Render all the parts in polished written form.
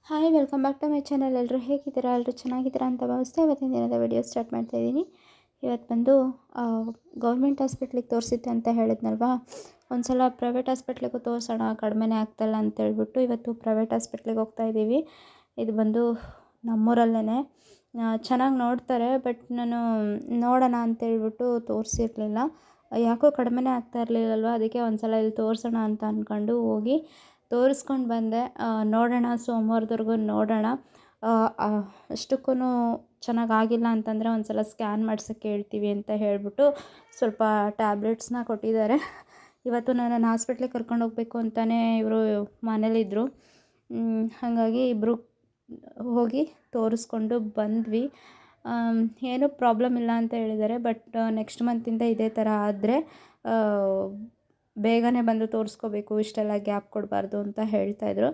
Hi welcome back to my channel. ಎಲ್ಲರೂ ಹೇಗಿದ್ದೀರಾ? ಎಲ್ಲರೂ ಚೆನ್ನಾಗಿದ್ದೀರಾ ಅಂತ ಭಾವಿಸ್ತಾ ಇವತ್ತಿನ ದಿನದ ವಿಡಿಯೋ ಸ್ಟಾರ್ಟ್ ಮಾಡ್ತಾಯಿದ್ದೀನಿ. ಇವತ್ತು ಬಂದು ಗೌರ್ಮೆಂಟ್ ಹಾಸ್ಪಿಟ್ಲಿಗೆ ತೋರಿಸಿದ್ದೆ ಅಂತ ಹೇಳಿದ್ನಲ್ವಾ, ಒಂದು ಸಲ ಪ್ರೈವೇಟ್ ಹಾಸ್ಪಿಟ್ಲಿಗೂ ತೋರಿಸೋಣ, ಕಡಿಮೆನೇ ಆಗ್ತಾಯಿಲ್ಲ ಅಂತೇಳ್ಬಿಟ್ಟು ಇವತ್ತು ಪ್ರೈವೇಟ್ ಹಾಸ್ಪಿಟ್ಲಿಗೆ ಹೋಗ್ತಾಯಿದ್ದೀವಿ. ಇದು ಬಂದು ನಮ್ಮೂರಲ್ಲೇ ಚೆನ್ನಾಗಿ ನೋಡ್ತಾರೆ. ಬಟ್ ನಾನು ನೋಡೋಣ ಅಂತೇಳ್ಬಿಟ್ಟು ತೋರಿಸಿರಲಿಲ್ಲ, ಯಾಕೋ ಕಡಿಮೆನೇ ಆಗ್ತಾ ಇರಲಿಲ್ಲಲ್ವ, ಅದಕ್ಕೆ ಒಂದು ಸಲ ಇಲ್ಲಿ ತೋರಿಸೋಣ ಅಂತ ಅಂದ್ಕೊಂಡು ಹೋಗಿ ತೋರಿಸ್ಕೊಂಡು ಬಂದೆ. ನೋಡೋಣ, ಸೋಮವಾರದವರೆಗೂ ನೋಡೋಣ. ಅಷ್ಟಕ್ಕೂ ಚೆನ್ನಾಗಾಗಿಲ್ಲ ಅಂತಂದರೆ ಒಂದು ಸಲ ಸ್ಕ್ಯಾನ್ ಮಾಡ್ಸೋಕ್ಕೆ ಹೇಳ್ತೀವಿ ಅಂತ ಹೇಳಿಬಿಟ್ಟು ಸ್ವಲ್ಪ ಟ್ಯಾಬ್ಲೆಟ್ಸ್ನ ಕೊಟ್ಟಿದ್ದಾರೆ. ಇವತ್ತು ನನ್ನನ್ನು ಹಾಸ್ಪಿಟ್ಲಿಗೆ ಕರ್ಕೊಂಡು ಹೋಗಬೇಕು ಅಂತಲೇ ಇವರು ಮನೇಲಿದ್ದರು. ಹಾಗಾಗಿ ಇಬ್ಬರು ಹೋಗಿ ತೋರಿಸ್ಕೊಂಡು ಬಂದ್ವಿ. ಏನೂ ಪ್ರಾಬ್ಲಮ್ ಇಲ್ಲ ಅಂತ ಹೇಳಿದ್ದಾರೆ. ಬಟ್ ನೆಕ್ಸ್ಟ್ ಮಂತಿಂದ ಇದೇ ಥರ ಆದರೆ ಬೇಗನೆ ಬಂದು ತೋರಿಸ್ಕೋಬೇಕು, ಇಷ್ಟೆಲ್ಲ ಗ್ಯಾಪ್ ಕೊಡಬಾರ್ದು ಅಂತ ಹೇಳ್ತಾಯಿದ್ರು.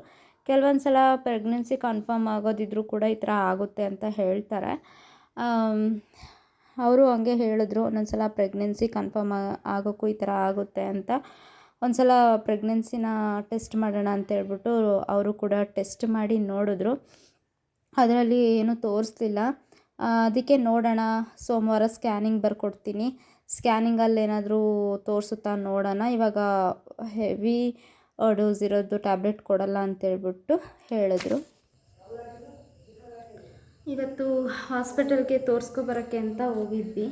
ಕೆಲವೊಂದು ಸಲ ಪ್ರೆಗ್ನೆನ್ಸಿ ಕನ್ಫರ್ಮ್ ಆಗೋದಿದ್ರೂ ಕೂಡ ಈ ಥರ ಆಗುತ್ತೆ ಅಂತ ಹೇಳ್ತಾರೆ. ಅವರು ಹಂಗೆ ಹೇಳಿದ್ರು, ಒಂದೊಂದು ಸಲ ಪ್ರೆಗ್ನೆನ್ಸಿ ಕನ್ಫರ್ಮ್ ಆಗೋಕ್ಕೂ ಈ ಥರ ಆಗುತ್ತೆ ಅಂತ. ಒಂದು ಸಲ ಪ್ರೆಗ್ನೆನ್ಸಿನ ಟೆಸ್ಟ್ ಮಾಡೋಣ ಅಂತ ಹೇಳ್ಬಿಟ್ಟು ಅವರು ಕೂಡ ಟೆಸ್ಟ್ ಮಾಡಿ ನೋಡಿದ್ರು. ಅದರಲ್ಲಿ ಏನೂ ತೋರಿಸ್ಲಿಲ್ಲ. ಅದಕ್ಕೆ ನೋಡೋಣ, ಸೋಮವಾರ ಸ್ಕ್ಯಾನಿಂಗ್ ಬರ್ಕೊಡ್ತೀನಿ, ಸ್ಕ್ಯಾನಿಂಗಲ್ಲಿ ಏನಾದರೂ ತೋರಿಸುತ್ತಾ ನೋಡೋಣ. ಇವಾಗ ಹೆವಿ ಡೋಸ್ ಇರೋದು ಟ್ಯಾಬ್ಲೆಟ್ ಕೊಡಲ್ಲ ಅಂತೇಳ್ಬಿಟ್ಟು ಹೇಳಿದ್ರು. ಇವತ್ತು ಹಾಸ್ಪಿಟಲ್ಗೆ ತೋರಿಸ್ಕೊಬರೋಕ್ಕೆ ಅಂತ ಹೋಗಿದ್ವಿ.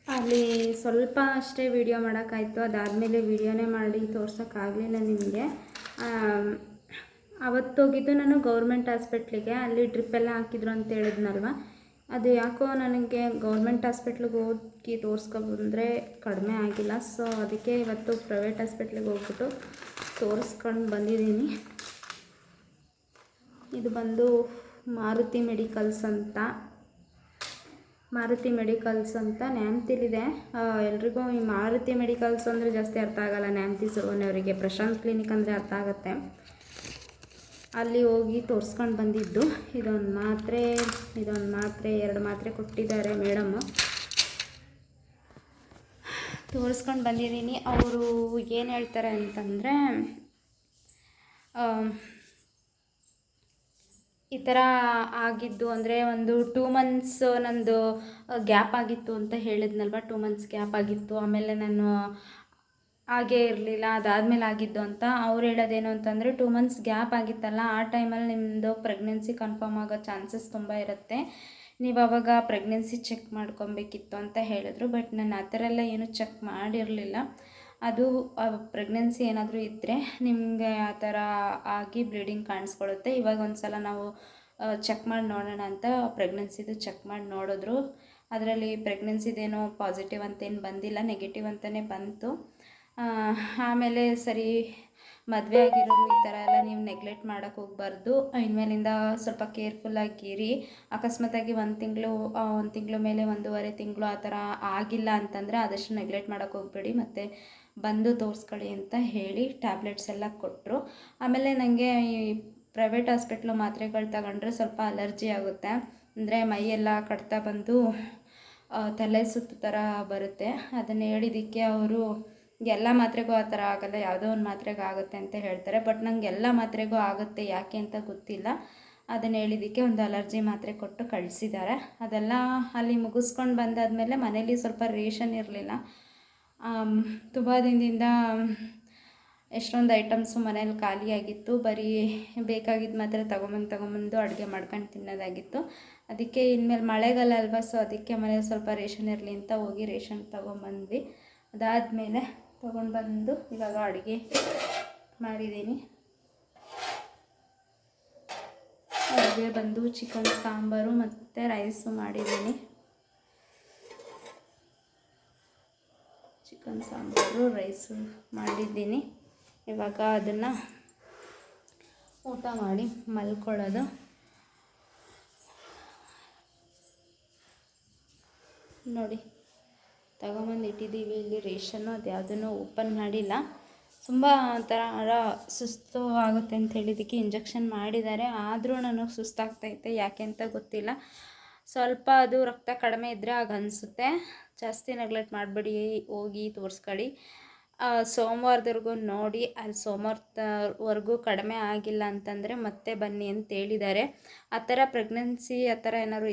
ಅಲ್ಲಿ ಸ್ವಲ್ಪ ಅಷ್ಟೇ ವೀಡಿಯೋ ಮಾಡೋಕ್ಕಾಯ್ತು. ಅದಾದಮೇಲೆ ವೀಡಿಯೋನೇ ಮಾಡಿ ತೋರ್ಸೋಕ್ಕಾಗಲಿಲ್ಲ ನಿಮಗೆ. ಅವತ್ತೋಗಿದ್ದು ನಾನು ಗೌರ್ಮೆಂಟ್ ಹಾಸ್ಪಿಟ್ಲಿಗೆ, ಅಲ್ಲಿ ಡ್ರಿಪ್ಪೆಲ್ಲ ಹಾಕಿದ್ರು ಅಂತ ಹೇಳಿದ್ನಲ್ವ, ಅದು ಯಾಕೋ ನನಗೆ ಗೌರ್ಮೆಂಟ್ ಹಾಸ್ಪಿಟ್ಲಿಗೆ ಹೋಗಿ ತೋರಿಸ್ಕೊಬಂದರೆ ಕಡಿಮೆ ಆಗಿಲ್ಲ. ಸೊ ಅದಕ್ಕೆ ಇವತ್ತು ಪ್ರೈವೇಟ್ ಹಾಸ್ಪಿಟ್ಲಿಗೆ ಹೋಗ್ಬಿಟ್ಟು ತೋರಿಸ್ಕೊಂಡು ಬಂದಿದ್ದೀನಿ. ಇದು ಬಂದು ಮಾರುತಿ ಮೆಡಿಕಲ್ಸ್ ಅಂತ ನ್ಯಾಮ್ತಿಲಿದೆ. ಎಲ್ರಿಗೂ ಈ ಮಾರುತಿ ಮೆಡಿಕಲ್ಸ್ ಅಂದರೆ ಜಾಸ್ತಿ ಅರ್ಥ ಆಗೋಲ್ಲ, ನ್ಯಾಮ್ತಿ ಸುವರ್ಣವರಿಗೆ. ಪ್ರಶಾಂತ್ ಕ್ಲಿನಿಕ್ ಅಂದರೆ ಅರ್ಥ ಆಗುತ್ತೆ. ಅಲ್ಲಿ ಹೋಗಿ ತೋರಿಸ್ಕೊಂಡು ಬಂದಿದ್ದು. ಇದೊಂದು ಮಾತ್ರೆ 2 ಮಾತ್ರೆ ಕೊಟ್ಟಿದ್ದಾರೆ ಮೇಡಮ್ಮು. ತೋರಿಸ್ಕೊಂಡು ಬಂದಿದ್ದೀನಿ. ಅವರು ಏನು ಹೇಳ್ತಾರೆ ಅಂತಂದರೆ, ಈ ಥರ ಆಗಿದ್ದು ಅಂದರೆ ಒಂದು 2 ಮಂತ್ಸ್ ನಂದು ಗ್ಯಾಪ್ ಆಗಿತ್ತು ಅಂತ ಹೇಳಿದ್ನಲ್ವ, 2 ಮಂತ್ಸ್ ಗ್ಯಾಪ್ ಆಗಿತ್ತು. ಆಮೇಲೆ ನಾನು ಹಾಗೇ ಇರಲಿಲ್ಲ, ಅದಾದಮೇಲೆ ಆಗಿದ್ದು ಅಂತ. ಅವ್ರು ಹೇಳೋದೇನು ಅಂತಂದರೆ, 2 ಮಂತ್ಸ್ ಗ್ಯಾಪ್ ಆಗಿತ್ತಲ್ಲ, ಆ ಟೈಮಲ್ಲಿ ನಿಮ್ಮದು ಪ್ರೆಗ್ನೆನ್ಸಿ ಕನ್ಫರ್ಮ್ ಆಗೋ ಚಾನ್ಸಸ್ ತುಂಬ ಇರುತ್ತೆ, ನೀವು ಆವಾಗ ಪ್ರೆಗ್ನೆನ್ಸಿ ಚೆಕ್ ಮಾಡ್ಕೊಬೇಕಿತ್ತು ಅಂತ ಹೇಳಿದ್ರು. ಬಟ್ ನಾನು ಆ ಥರ ಎಲ್ಲ ಏನೂ ಚೆಕ್ ಮಾಡಿರಲಿಲ್ಲ. ಅದು ಪ್ರೆಗ್ನೆನ್ಸಿ ಏನಾದರೂ ಇದ್ದರೆ ನಿಮಗೆ ಆ ಥರ ಆಗಿ ಬ್ಲೀಡಿಂಗ್ ಕಾಣಿಸ್ಕೊಳ್ಳುತ್ತೆ. ಇವಾಗ ಒಂದು ಸಲ ನಾವು ಚೆಕ್ ಮಾಡಿ ನೋಡೋಣ ಅಂತ ಪ್ರೆಗ್ನೆನ್ಸಿದು ಚೆಕ್ ಮಾಡಿ ನೋಡಿದ್ರು. ಅದರಲ್ಲಿ ಪ್ರೆಗ್ನೆನ್ಸಿದೇನೋ ಪಾಸಿಟಿವ್ ಅಂತೇನು ಬಂದಿಲ್ಲ, ನೆಗೆಟಿವ್ ಅಂತಲೇ ಬಂತು. ಆಮೇಲೆ ಸರಿ, ಮದುವೆ ಆಗಿರೋರು ಈ ಥರ ಎಲ್ಲ ನೀವು ನೆಗ್ಲೆಕ್ಟ್ ಮಾಡೋಕ್ಕೆ ಹೋಗಬಾರ್ದು, ಇನ್ಮೇಲಿಂದ ಸ್ವಲ್ಪ ಕೇರ್ಫುಲ್ಲಾಗಿರಿ. ಅಕಸ್ಮಾತಾಗಿ ಒಂದು ತಿಂಗಳು ಮೇಲೆ 1.5 ತಿಂಗಳು ಆ ಥರ ಆಗಿಲ್ಲ ಅಂತಂದರೆ ಆದಷ್ಟು ನೆಗ್ಲೆಕ್ಟ್ ಮಾಡೋಕ್ಕೆ ಹೋಗಬೇಡಿ, ಮತ್ತು ಬಂದು ತೋರಿಸ್ಕೊಳ್ಳಿ ಅಂತ ಹೇಳಿ ಟ್ಯಾಬ್ಲೆಟ್ಸ್ ಎಲ್ಲ ಕೊಟ್ಟರು. ಆಮೇಲೆ ನನಗೆ ಈ ಪ್ರೈವೇಟ್ ಹಾಸ್ಪಿಟ್ಲು ಮಾತ್ರೆಗಳು ತಗೊಂಡ್ರೆ ಸ್ವಲ್ಪ ಅಲರ್ಜಿ ಆಗುತ್ತೆ, ಅಂದರೆ ಮೈಯೆಲ್ಲ ಕಟ್ತಾ ಬಂದು ತಲೆ ಸುತ್ತು ಥರ ಬರುತ್ತೆ. ಅದನ್ನು ಹೇಳಿದ್ದಕ್ಕೆ ಅವರು ಎಲ್ಲ ಮಾತ್ರೆಗೂ ಆ ಥರ ಆಗೋಲ್ಲ, ಯಾವುದೋ ಒಂದು ಮಾತ್ರೆಗೆ ಆಗುತ್ತೆ ಅಂತ ಹೇಳ್ತಾರೆ. ಬಟ್ ನಂಗೆ ಎಲ್ಲ ಮಾತ್ರೆಗೂ ಆಗುತ್ತೆ, ಯಾಕೆ ಅಂತ ಗೊತ್ತಿಲ್ಲ. ಅದನ್ನು ಹೇಳಿದ್ದಕ್ಕೆ ಒಂದು ಅಲರ್ಜಿ ಮಾತ್ರೆ ಕೊಟ್ಟು ಕಳಿಸಿದ್ದಾರೆ. ಅದೆಲ್ಲ ಅಲ್ಲಿ ಮುಗಿಸ್ಕೊಂಡು ಬಂದಾದಮೇಲೆ ಮನೇಲಿ ಸ್ವಲ್ಪ ರೇಷನ್ ಇರಲಿಲ್ಲ. ತುಂಬ ದಿನದಿಂದ ಎಷ್ಟೊಂದು ಐಟಮ್ಸು ಮನೇಲಿ ಖಾಲಿಯಾಗಿತ್ತು. ಬರೀ ಬೇಕಾಗಿದ್ದು ಮಾತ್ರ ತೊಗೊಂಬಂದು ಅಡುಗೆ ಮಾಡ್ಕೊಂಡು ತಿನ್ನೋದಾಗಿತ್ತು. ಅದಕ್ಕೆ ಇನ್ಮೇಲೆ ಮಳೆಗಾಲ ಅಲ್ವಾ, ಸೊ ಅದಕ್ಕೆ ಮನೇಲಿ ಸ್ವಲ್ಪ ರೇಷನ್ ಇರಲಿ ಅಂತ ಹೋಗಿ ರೇಷನ್ ತೊಗೊಂಬಂದ್ವಿ. ಅದಾದಮೇಲೆ ತೊಗೊಂಡ್ಬಂದು ಇವಾಗ ಅಡುಗೆ ಮಾಡಿದ್ದೀನಿ. ಅಡುಗೆ ಬಂದು ಚಿಕನ್ ಸಾಂಬಾರು ಮತ್ತು ರೈಸು ಮಾಡಿದ್ದೀನಿ. ಚಿಕನ್ ಸಾಂಬಾರು ರೈಸು ಮಾಡಿದ್ದೀನಿ. ಇವಾಗ ಅದನ್ನು ಊಟ ಮಾಡಿ ಮಲ್ಕೊಳ್ಳೋದು. ನೋಡಿ, ತಗೊಂಬಂದು ಇಟ್ಟಿದ್ದೀವಿ ಇಲ್ಲಿ ರೇಷನ್ನು. ಅದು ಯಾವುದನ್ನು ಓಪನ್ ಮಾಡಿಲ್ಲ, ತುಂಬ ಒಂಥರ ಸುಸ್ತು ಆಗುತ್ತೆ ಅಂತ ಹೇಳಿದ್ದಕ್ಕೆ ಇಂಜೆಕ್ಷನ್ ಮಾಡಿದ್ದಾರೆ. ಆದರೂ ನನಗೆ ಸುಸ್ತಾಗ್ತೈತೆ, ಯಾಕೆ ಅಂತ ಗೊತ್ತಿಲ್ಲ. ಸ್ವಲ್ಪ ಅದು ರಕ್ತ ಕಡಿಮೆ ಇದ್ದರೆ ಆಗ ಅನಿಸುತ್ತೆ. ಜಾಸ್ತಿ ನೆಗ್ಲೆಕ್ಟ್ ಮಾಡಬೇಡಿ, ಹೋಗಿ ತೋರಿಸ್ಕೊಳ್ಳಿ. ಸೋಮವಾರದವರೆಗೂ ನೋಡಿ, ಅಲ್ಲಿ ಸೋಮವಾರದವರೆಗೂ ಕಡಿಮೆ ಆಗಿಲ್ಲ ಅಂತಂದರೆ ಮತ್ತೆ ಬನ್ನಿ ಅಂತ ಹೇಳಿದ್ದಾರೆ. ಆ ಥರ ಪ್ರೆಗ್ನೆನ್ಸಿ ಆ ಥರ ಏನಾದ್ರು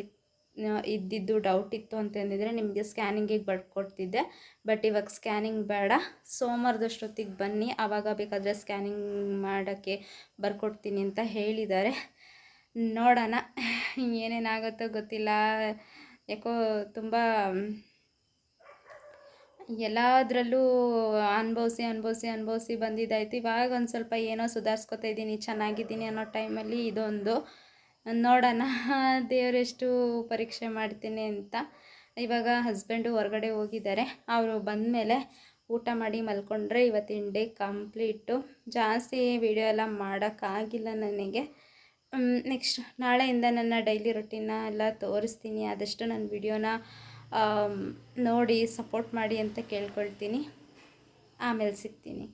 ಇದ್ದಿದ್ದು ಡೌಟ್ ಇತ್ತು ಅಂತಂದಿದ್ರೆ ನಿಮಗೆ ಸ್ಕ್ಯಾನಿಂಗಿಗೆ ಬರ್ಕೊಡ್ತಿದ್ದೆ. ಬಟ್ ಇವಾಗ ಸ್ಕ್ಯಾನಿಂಗ್ ಬೇಡ, ಸೋಮವಾರದಷ್ಟೊತ್ತಿಗೆ ಬನ್ನಿ, ಆವಾಗ ಬೇಕಾದರೆ ಸ್ಕ್ಯಾನಿಂಗ್ ಮಾಡೋಕ್ಕೆ ಬರ್ಕೊಡ್ತೀನಿ ಅಂತ ಹೇಳಿದ್ದಾರೆ. ನೋಡೋಣ ಏನೇನಾಗುತ್ತೋ ಗೊತ್ತಿಲ್ಲ. ಯಾಕೋ ತುಂಬ ಎಲ್ಲದರಲ್ಲೂ ಅನುಭವಿಸಿ ಬಂದಿದ್ದಾಯ್ತು. ಇವಾಗ ಒಂದು ಸ್ವಲ್ಪ ಏನೋ ಸುಧಾರಿಸ್ಕೊತಾ ಇದ್ದೀನಿ, ಚೆನ್ನಾಗಿದ್ದೀನಿ ಅನ್ನೋ ಟೈಮಲ್ಲಿ ಇದೊಂದು ನೋಡೋಣ ದೇವರೆಷ್ಟು ಪರೀಕ್ಷೆ ಮಾಡ್ತೀನಿ ಅಂತ. ಇವಾಗ ಹಸ್ಬೆಂಡು ಹೊರಗಡೆ ಹೋಗಿದ್ದಾರೆ, ಅವರು ಬಂದಮೇಲೆ ಊಟ ಮಾಡಿ ಮಲ್ಕೊಂಡ್ರೆ ಇವತ್ತಿನ ಡೇ ಕಂಪ್ಲೀಟು. ಜಾಸ್ತಿ ವಿಡಿಯೋ ಎಲ್ಲ ಮಾಡೋಕ್ಕಾಗಿಲ್ಲ ನನಗೆ. ನೆಕ್ಸ್ಟ್ ನಾಳೆಯಿಂದ ನನ್ನ ಡೈಲಿ ರೊಟೀನ ಎಲ್ಲ ತೋರಿಸ್ತೀನಿ. ಆದಷ್ಟು ನನ್ನ ವಿಡಿಯೋನ ನೋಡಿ ಸಪೋರ್ಟ್ ಮಾಡಿ ಅಂತ ಕೇಳ್ಕೊಳ್ತೀನಿ. ಆಮೇಲೆ ಸಿಗ್ತೀನಿ.